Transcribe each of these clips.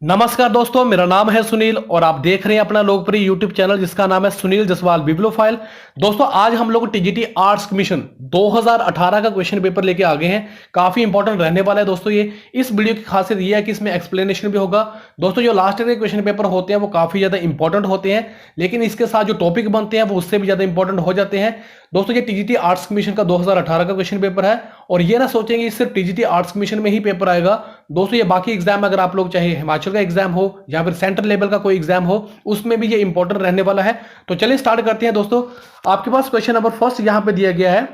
नमस्कार दोस्तों, मेरा नाम है सुनील और आप देख रहे हैं अपना लोकप्रिय यूट्यूब चैनल जिसका नाम है सुनील जसवाल बिब्लियोफाइल। दोस्तों आज हम लोग टीजीटी आर्ट्स कमीशन 2018 का क्वेश्चन पेपर लेके आ गए हैं। काफी इंपॉर्टेंट रहने वाला है दोस्तों। ये इस वीडियो की खासियत ये है कि इसमें एक्सप्लेनेशन भी होगा। दोस्तों जो लास्ट ईयर के क्वेश्चन पेपर होते हैं वो काफी ज्यादा इंपॉर्टेंट होते हैं, लेकिन इसके साथ जो टॉपिक बनते हैं वो उससे भी ज्यादा इंपॉर्टेंट हो जाते हैं। दोस्तों ये टीजीटी आर्ट्स कमीशन का 2018 का क्वेश्चन पेपर है और ये ना सोचेंगे सिर्फ टीजीटी आर्ट्स कमीशन में ही पेपर आएगा। दोस्तों ये बाकी एग्जाम अगर आप लोग चाहे हिमाचल का एग्जाम हो या फिर सेंट्रल लेवल का कोई एग्जाम हो उसमें भी ये इंपॉर्टेंट रहने वाला है। तो चलिए स्टार्ट करते हैं दोस्तों। आपके पास क्वेश्चन नंबर फर्स्ट यहां पे दिया गया है,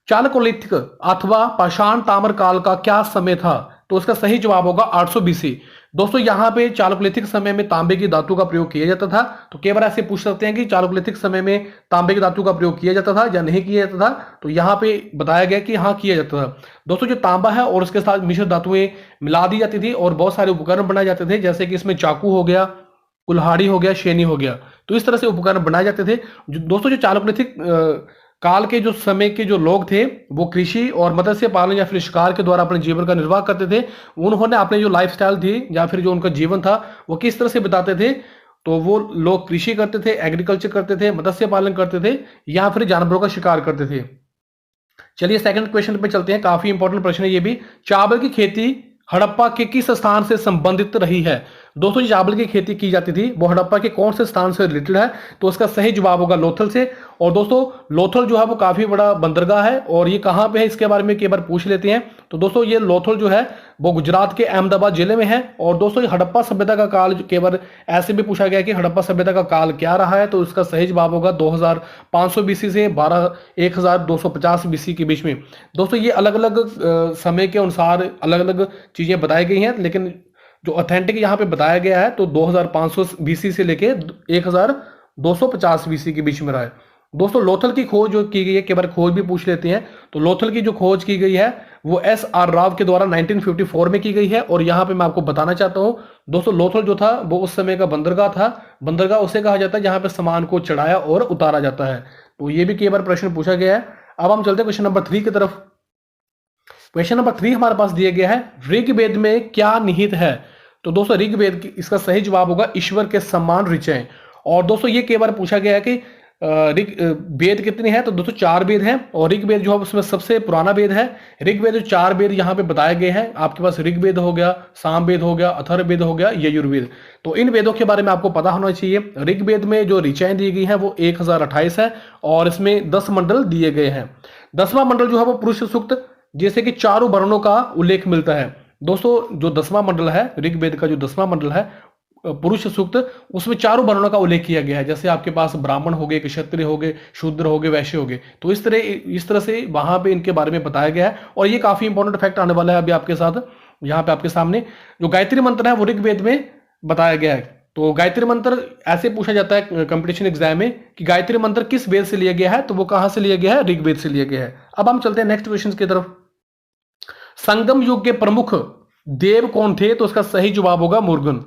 चालकोलिथिक अथवा पाषाण ताम्र काल का क्या समय था? तो उसका सही जवाब होगा 800 बीसी। दोस्तों यहाँ पे चालकोलिथिक समय में तांबे की धातु का प्रयोग किया जाता था। तो कई बार ऐसे पूछ सकते हैं कि चालकोलिथिक समय में तांबे की धातु का प्रयोग किया जाता था या नहीं किया जाता था। तो यहाँ पे बताया गया कि हाँ किया जाता था। दोस्तों जो तांबा है और उसके साथ मिश्र धातुएं मिला दी जाती थी और बहुत सारे उपकरण बनाए जाते थे, जैसे कि इसमें चाकू हो गया, कुल्हाड़ी हो गया, छेनी हो गया। तो इस तरह से उपकरण बनाए जाते थे। दोस्तों जो चालकोलिथिक काल के जो समय के जो लोग थे वो कृषि और मत्स्य पालन या फिर शिकार के द्वारा अपने जीवन का निर्वाह करते थे। उन्होंने अपने जो लाइफस्टाइल थी या फिर जो उनका जीवन था वो किस तरह से बिताते थे? तो वो लोग कृषि करते थे, एग्रीकल्चर करते थे, मत्स्य पालन करते थे या फिर जानवरों का शिकार करते थे। चलिए सेकंड क्वेश्चन पे चलते हैं। काफी इंपॉर्टेंट प्रश्न है ये भी। चावल की खेती हड़प्पा के किस स्थान से संबंधित रही है? दोस्तों चावल की खेती की जाती थी वो हड़प्पा के कौन से स्थान से रिलेटेड है? तो उसका सही जवाब होगा लोथल से। और दोस्तों लोथल जो है वो काफी बड़ा बंदरगाह है और ये कहां पे है इसके बारे में कई बार पूछ लेते हैं। तो दोस्तों ये लोथल जो है वो गुजरात के अहमदाबाद जिले में है। और दोस्तों ये हड़प्पा सभ्यता का काल कई बार ऐसे भी पूछा गया कि हड़प्पा सभ्यता का काल क्या रहा है? तो उसका सही जवाब होगा 2500 बीसी से 1250 बीसी के बीच में। दोस्तों ये अलग अलग समय के अनुसार अलग अलग चीजें बताई गई हैं, लेकिन जो ऑथेंटिक यहाँ पे बताया गया है तो 2500 बीसी से लेके 1250 बीसी के बीच में रहा है। दोस्तों लोथल की खोज जो की गई है, कई बार खोज भी पूछ लेते हैं। तो लोथल की जो खोज की गई है वो SR राव के द्वारा 1954 में की गई है। और यहाँ पे मैं आपको बताना चाहता हूँ दोस्तों लोथल जो था वो उस समय का बंदरगाह था। बंदरगाह उसे कहा जाता है जहाँ पे सामान को चढ़ाया और उतारा जाता है। तो ये भी कई बार प्रश्न पूछा गया है। अब हम चलते हैं क्वेश्चन नंबर 3 की तरफ। क्वेश्चन नंबर 3 हमारे पास दिया गया है, ऋग्वेद में क्या निहित है? तो दोस्तों ऋग्वेद इसका सही जवाब होगा ईश्वर के सम्मान ऋचाएं। और दोस्तों ये कई बार पूछा गया है कि वेद कितने हैं? तो दोस्तों 4 वेद हैं और ऋग्वेद जो है उसमें सबसे पुराना वेद है। ऋग्वेद जो 4 वेद यहाँ पे बताए गए हैं, आपके पास ऋग्वेद हो गया, सामवेद हो गया, अथर्ववेद हो गया, यजुर्वेद। तो इन वेदों के बारे में आपको पता होना चाहिए। ऋग्वेद में जो ऋचाएं दी गई हैं वो 1028 है और इसमें 10 मंडल दिए गए हैं। 10वां मंडल जो है वो पुरुष सूक्त, जैसे कि चारों वर्णों का उल्लेख मिलता है। दोस्तों जो 10वां मंडल है ऋग्वेद का, जो 10वां मंडल है पुरुष सूक्त, उसमें चारों वर्णों का उल्लेख किया गया है। जैसे आपके पास ब्राह्मण हो गए, क्षत्रिय हो गए, शूद्र हो गए, वैश्य हो गए। तो इस तरह से वहां पे इनके बारे में बताया गया है। और ये काफी इंपॉर्टेंट फैक्ट आने वाला है अभी आपके साथ। यहाँ पे आपके सामने जो गायत्री मंत्र है वो ऋग्वेद में बताया गया है। तो गायत्री मंत्र ऐसे पूछा जाता है कंपटीशन एग्जाम में कि गायत्री मंत्र किस वेद से लिया गया है? तो वो कहां से लिया गया है? ऋग्वेद से लिया गया है। अब हम चलते हैं नेक्स्ट क्वेश्चन की तरफ। संगम युग के प्रमुख देव कौन थे? तो उसका सही जवाब होगा मुरुगन।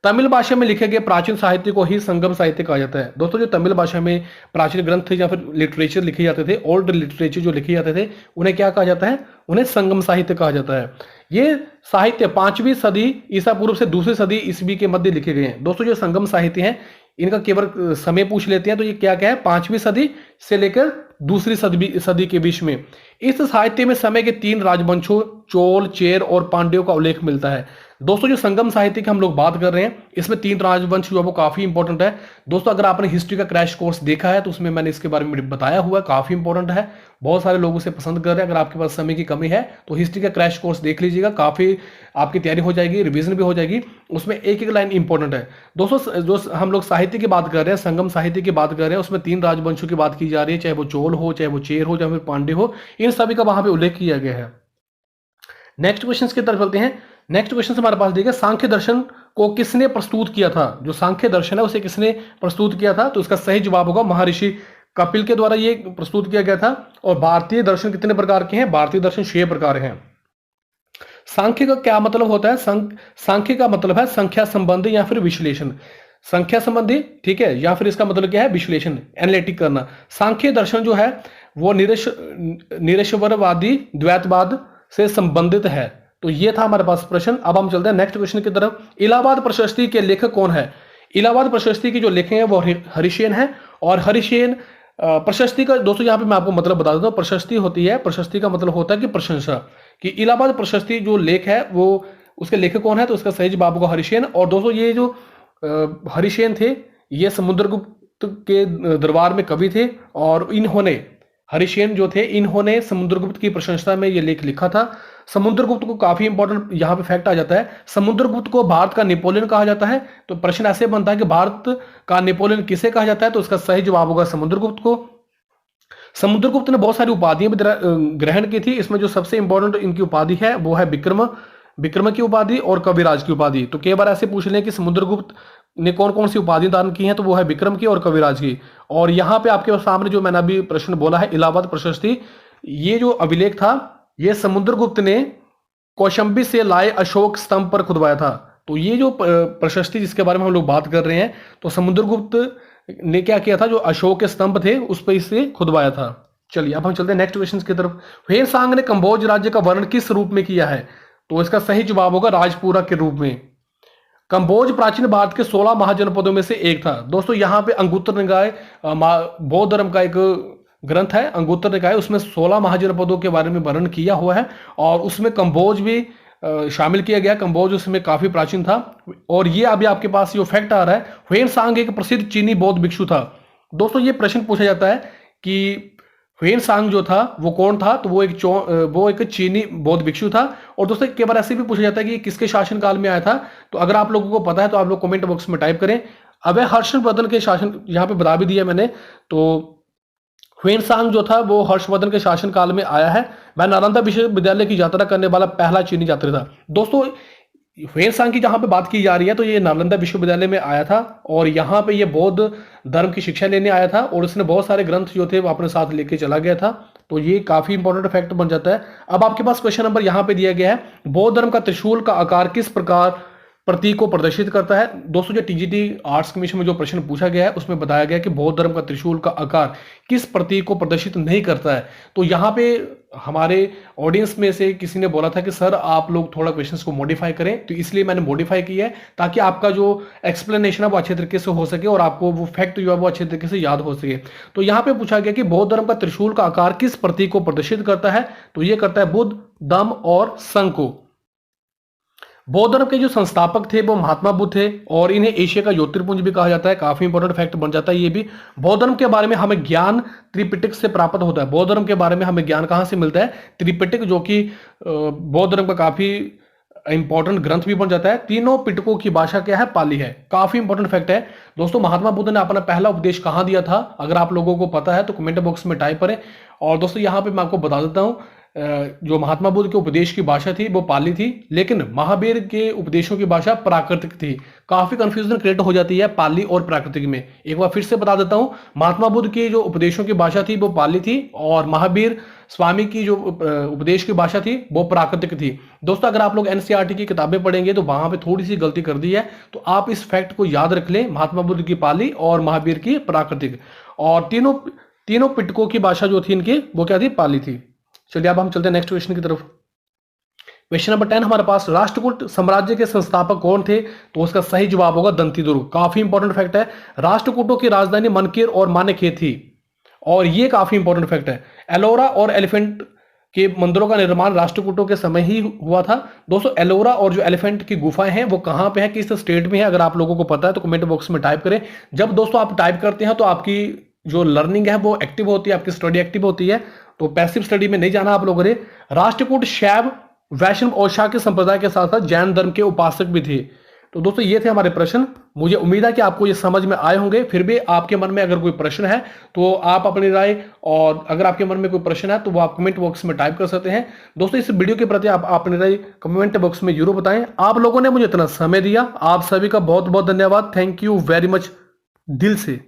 तमिल भाषा में लिखे गए प्राचीन साहित्य को ही संगम साहित्य कहा जाता है। दोस्तों जो तमिल भाषा में प्राचीन ग्रंथ या फिर लिटरेचर लिखे जाते थे, ओल्ड लिटरेचर जो लिखे जाते थे, उन्हें क्या कहा जाता है? उन्हें संगम साहित्य कहा जाता है। ये साहित्य 5वीं सदी ईसा पूर्व से 2री सदी ईस्वी के मध्य लिखे गए हैं। दोस्तों जो संगम साहित्य हैं इनका केवल समय पूछ लेते हैं तो ये क्या क्या है? 5वीं सदी से लेकर 2री सदी के बीच में। इस साहित्य में समय के 3 राजवंशों चोल, चेर और पांड्यों का उल्लेख मिलता है। दोस्तों जो संगम साहित्य की हम लोग बात कर रहे हैं इसमें 3 राजवंश जो है वो काफी इंपॉर्टेंट है। दोस्तों अगर आपने हिस्ट्री का क्रैश कोर्स देखा है तो उसमें मैंने इसके बारे में बताया हुआ है, काफी इंपॉर्टेंट है। बहुत सारे लोग उसे पसंद कर रहे हैं। अगर आपके पास समय की कमी है तो हिस्ट्री का क्रैश कोर्स देख लीजिएगा, काफी आपकी तैयारी हो जाएगी, रिवीजन भी हो जाएगी। उसमें एक एक लाइन इंपॉर्टेंट है। दोस्तों जो हम लोग साहित्य की बात कर रहे हैं, संगम साहित्य की बात कर रहे हैं, उसमें 3 राजवंशों की बात की जा रही है, चाहे वो चोल हो, चाहे वो चेर हो, चाहे वो पांड्य हो, इन सभी का वहां पे उल्लेख किया गया है। नेक्स्ट क्वेश्चन की तरफ चलते हैं। नेक्स्ट क्वेश्चन हमारे पास देखिए, सांख्य दर्शन को किसने प्रस्तुत किया था? जो सांख्य दर्शन है उसे किसने प्रस्तुत किया था? तो इसका सही जवाब होगा महर्षि कपिल के द्वारा ये प्रस्तुत किया गया था। और भारतीय दर्शन कितने प्रकार के हैं? भारतीय दर्शन 6 प्रकार हैं। सांख्य का क्या मतलब होता है? सांख्य का मतलब है संख्या संबंधी या फिर विश्लेषण। संख्या संबंधी, ठीक है, या फिर इसका मतलब क्या है? विश्लेषण, एनालिटिक करना। सांख्य दर्शन जो है वो निरेश्वरवादी द्वैतवाद से संबंधित है। तो ये था हमारे पास प्रश्न। अब हम चलते हैं नेक्स्ट क्वेश्चन की तरफ। इलाहाबाद प्रशस्ति के लेखक कौन है? इलाहाबाद प्रशस्ति की जो लेखक है वो हरिसेन है। और हरिसेन प्रशस्ति का दोस्तों यहाँ पे मैं आपको मतलब बता देता हूँ। प्रशस्ति होती है, प्रशस्ति का मतलब होता है कि प्रशंसा। कि इलाहाबाद प्रशस्ति जो लेख है वो उसके लेखक कौन है, तो उसका सही जवाब होगा हरिसेन। और दोस्तों ये जो हरिसेन थे ये समुद्रगुप्त के दरबार में कवि थे और इन्होंने, हरिसेन जो थे, इन्होंने समुद्रगुप्त की प्रशंसा में ये लेख लिखा था। समुद्रगुप्त को काफी इंपॉर्टेंट यहाँ पे फैक्ट आ जाता है, समुद्रगुप्त को भारत का नेपोलियन कहा जाता है। तो प्रश्न ऐसे बनता है कि भारत का नेपोलियन किसे कहा जाता है, तो उसका सही जवाब होगा समुद्रगुप्त को। समुद्रगुप्त ने बहुत सारी उपाधियां भी ग्रहण की थी। इसमें जो सबसे इंपॉर्टेंट इनकी उपाधि है वो है विक्रम की उपाधि और कविराज की उपाधि। तो कई बार ऐसे पूछ लें कि समुद्रगुप्त ने कौन कौन सी उपाधि दान की हैं, तो वो है विक्रम की और कविराज की। और यहाँ पे आपके सामने जो मैंने अभी प्रश्न बोला है इलाहाबाद प्रशस्ति, ये जो अभिलेख था ये समुद्रगुप्त ने कौशंबी से लाए अशोक स्तंभ पर खुदवाया था। तो ये जो प्रशस्ति जिसके बारे में हम लोग बात कर रहे हैं, तो समुद्रगुप्त ने क्या किया था, जो अशोक के स्तंभ थे उस पर इसे खुदवाया था। चलिए अब हम चलते हैं नेक्स्ट क्वेश्चन की तरफ। ह्वेनसांग ने कंबोज राज्य का वर्णन किस रूप में किया है, तो इसका सही जवाब होगा राजपुरा के रूप में। कंबोज प्राचीन भारत के 16 महाजनपदों में से एक था। दोस्तों यहाँ पे अंगुत्तर निकाय बौद्ध धर्म का एक ग्रंथ है अंगुत्तर निकाय, उसमें 16 महाजनपदों के बारे में वर्णन किया हुआ है और उसमें कंबोज भी शामिल किया गया। कंबोज उसमें काफी प्राचीन था। और ये अभी आपके पास जो फैक्ट आ रहा है, ह्वेनसांग एक प्रसिद्ध चीनी बौद्ध भिक्षु था। दोस्तों ये प्रश्न पूछा जाता है कि ह्वेनसांग जो था वो कौन था, तो वो एक चीनी बौद्ध भिक्षु था। और दोस्तों कई बार ऐसे भी पूछा जाता है कि किसके शासनकाल में आया था, तो अगर आप लोगों को पता है तो आप लोग कमेंट बॉक्स में टाइप करें। अब हर्षवर्धन के शासन यहाँ पे बता भी दिया मैंने। तो ह्वेनसांग जो था वो हर्षवर्धन के शासनकाल में आया है। वह नालंदा विश्वविद्यालय की यात्रा करने वाला पहला चीनी यात्री था। दोस्तों ह्वेनसांग की जहां पे बात की जा रही है तो ये नालंदा विश्वविद्यालय में आया था और यहाँ पे ये बौद्ध धर्म की शिक्षा लेने आया था और उसने बहुत सारे ग्रंथ जो थे वो अपने साथ लेके चला गया था। तो ये काफी इंपॉर्टेंट फैक्ट बन जाता है। अब आपके पास क्वेश्चन नंबर यहाँ पे दिया गया है, बौद्ध धर्म का त्रिशूल का आकार किस प्रकार प्रतीक को प्रदर्शित करता है। दोस्तों जो टीजीटी आर्ट्स कमीशन में जो प्रश्न पूछा गया है उसमें बताया गया कि बौद्ध धर्म का त्रिशूल का आकार किस प्रतीक को प्रदर्शित नहीं करता है। तो यहाँ पे हमारे ऑडियंस में से किसी ने बोला था कि सर आप लोग थोड़ा क्वेश्चंस को मॉडिफाई करें, तो इसलिए मैंने मॉडिफाई किया है ताकि आपका जो एक्सप्लेनेशन है वो अच्छे तरीके से हो सके और आपको वो फैक्ट जो है वो अच्छे तरीके से याद हो सके। तो यहाँ पे पूछा गया कि बौद्ध धर्म का त्रिशूल का आकार किस प्रतीक को प्रदर्शित करता है, तो ये करता है बुद्ध, दम और शंख को। बौद्ध धर्म के जो संस्थापक थे वो महात्मा बुद्ध थे और इन्हें एशिया का ज्योतिर्पुंज भी कहा जाता है। काफी इंपॉर्टेंट फैक्ट बन जाता है ये भी। बौद्ध धर्म के बारे में हमें ज्ञान त्रिपिटक से प्राप्त होता है। बौद्ध धर्म के बारे में हमें ज्ञान कहाँ से मिलता है, त्रिपिटक, जो कि बौद्ध धर्म का काफी इंपॉर्टेंट ग्रंथ भी बन जाता है। तीनों पिटकों की भाषा क्या है, पाली है। काफी इंपॉर्टेंट फैक्ट है दोस्तों। महात्मा बुद्ध ने अपना पहला उपदेश कहाँ दिया था, अगर आप लोगों को पता है तो कमेंट बॉक्स में टाइप करें। और दोस्तों यहाँ पे मैं आपको बता देता हूँ, जो महात्मा बुद्ध के उपदेश की भाषा थी वो पाली थी, लेकिन महावीर के उपदेशों की भाषा प्राकृतिक थी। काफी कंफ्यूजन क्रिएट हो जाती है पाली और प्राकृतिक में। एक बार फिर से बता देता हूं, महात्मा बुद्ध की जो उपदेशों की भाषा थी वो पाली थी और महावीर स्वामी की जो उपदेश की भाषा थी वो प्राकृतिक थी। दोस्तों अगर आप लोग एनसीईआरटी की किताबें पढ़ेंगे तो वहां पे थोड़ी सी गलती कर दी है, तो आप इस फैक्ट को याद रख लें, महात्मा बुद्ध की पाली और महावीर की प्राकृतिक। और तीनों पिटकों की भाषा जो थी इनकी वो क्या थी, पाली थी। चलिए अब हम चलते हैं नेक्स्ट क्वेश्चन की तरफ। क्वेश्चन नंबर 10 हमारे पास, राष्ट्रकूट साम्राज्य के संस्थापक कौन थे, तो उसका सही जवाब होगा दंतीदुर्ग। काफी इंपॉर्टेंट फैक्ट है। राष्ट्रकूटों की राजधानी मनकेर और मानेखे थी और ये काफी इंपॉर्टेंट फैक्ट है। एलोरा और एलिफेंट के मंदिरों का निर्माण राष्ट्रकूटों के समय ही हुआ था। दोस्तों एलोरा और जो एलिफेंट की गुफाएं हैं वो कहां पे है, किस स्टेट में है, अगर आप लोगों को पता है तो कमेंट बॉक्स में टाइप करें। जब दोस्तों आप टाइप करते हैं तो आपकी जो लर्निंग है वो एक्टिव होती है, आपकी स्टडी एक्टिव होती है, तो पैसिव स्टडी में नहीं जाना आप लोगों ने। राष्ट्रकूट शैव, वैष्णव और शाक्य संप्रदाय के साथ साथ जैन धर्म के उपासक भी थे। तो दोस्तों ये थे हमारे प्रश्न। मुझे उम्मीद है कि आपको ये समझ में आए होंगे। फिर भी आपके मन में अगर कोई प्रश्न है तो आप अपनी राय, और अगर आपके मन में कोई प्रश्न है तो वो आप कमेंट बॉक्स में टाइप कर सकते हैं। दोस्तों इस वीडियो के प्रति आप अपनी राय कमेंट बॉक्स में जरूर बताएं। आप लोगों ने मुझे इतना समय दिया, आप सभी का बहुत बहुत धन्यवाद। थैंक यू वेरी मच दिल से।